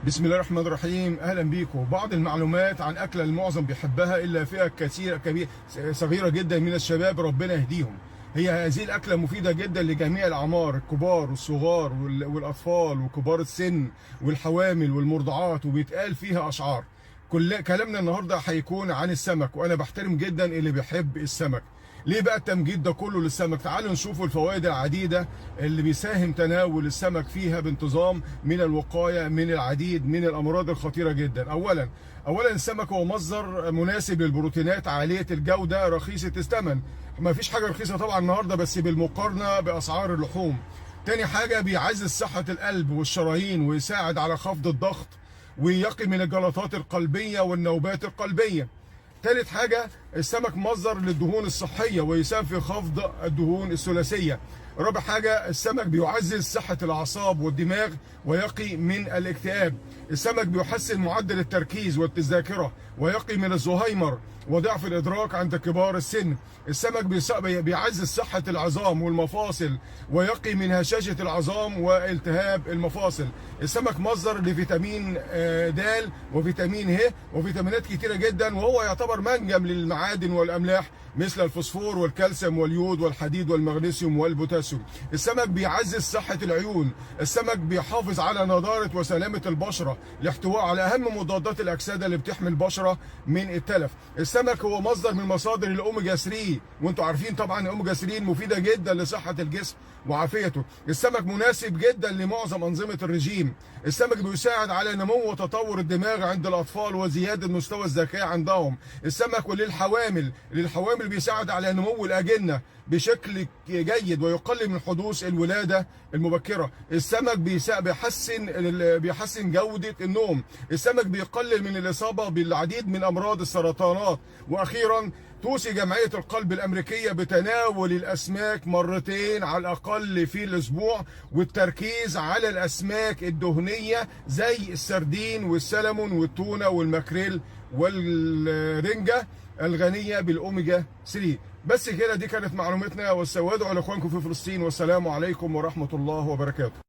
بسم الله الرحمن الرحيم. اهلا بيكم. بعض المعلومات عن اكله المعظم بيحبها الا فئه صغيره جدا من الشباب، ربنا يهديهم. هي هذه الاكله مفيده جدا لجميع الاعمار، الكبار والصغار والاطفال وكبار السن والحوامل والمرضعات، وبيتقال فيها اشعار. كل كلامنا النهارده هيكون عن السمك، وانا بحترم جدا اللي بيحب السمك. ليه بقى التمجيد ده كله للسمك؟ تعالوا نشوفوا الفوائد العديدة اللي بيساهم تناول السمك فيها بانتظام من الوقاية من العديد من الأمراض الخطيرة جدا. أولا السمك هو مصدر مناسب للبروتينات عالية الجودة رخيصة الثمن. ما فيش حاجة رخيصة طبعا النهاردة بس بالمقارنة بأسعار اللحوم. تاني حاجة بيعزز صحة القلب والشرايين ويساعد على خفض الضغط ويقي من الجلطات القلبية والنوبات القلبية. ثالث حاجة، السمك مصدر للدهون الصحية ويساهم في خفض الدهون الثلاثية. رابع حاجة، السمك بيعزز صحة الأعصاب والدماغ ويقي من الاكتئاب. السمك بيحسن معدل التركيز والذاكرة ويقي من الزهايمر وضعف الإدراك عند كبار السن. السمك بيعزز صحة العظام والمفاصل ويقي من هشاشة العظام والتهاب المفاصل. السمك مصدر لفيتامين د وفيتامين ه وفيتامينات كتيرة جدا، وهو يعتبر منجم للمعادن والأملاح مثل الفوسفور والكالسيوم واليود والحديد والمغنيسيوم والبوتاسيوم. السمك بيعزز صحة العيون. السمك بيحافظ على نضارة وسلامة البشرة لاحتواء على أهم مضادات الأكسدة اللي بتحمي البشرة من التلف. السمك هو مصدر من مصادر الأوميجا 3، وانتوا عارفين طبعا الأوميجا 3 مفيدة جدا لصحة الجسم وعافيته. السمك مناسب جدا لمعظم أنظمة الرجيم. السمك بيساعد على نمو وتطور الدماغ عند الأطفال وزيادة مستوى الذكاء عندهم. السمك للحوامل بيساعد على نمو الأجنة بشكل جيد ويقلل من حدوث الولادة المبكرة. السمك بيحسن جودة النوم. السمك بيقلل من الإصابة بالعديد من أمراض السرطانات. وأخيرا، توصي جمعية القلب الأمريكية بتناول الأسماك مرتين على الأقل في الأسبوع، والتركيز على الأسماك الدهنية زي السردين والسلمون والتونة والماكريل والرنجة الغنية بالأوميجا 3. بس كده، دي كانت معلوماتنا، وادعوا لإخوانكم في فلسطين، والسلام عليكم ورحمة الله وبركاته.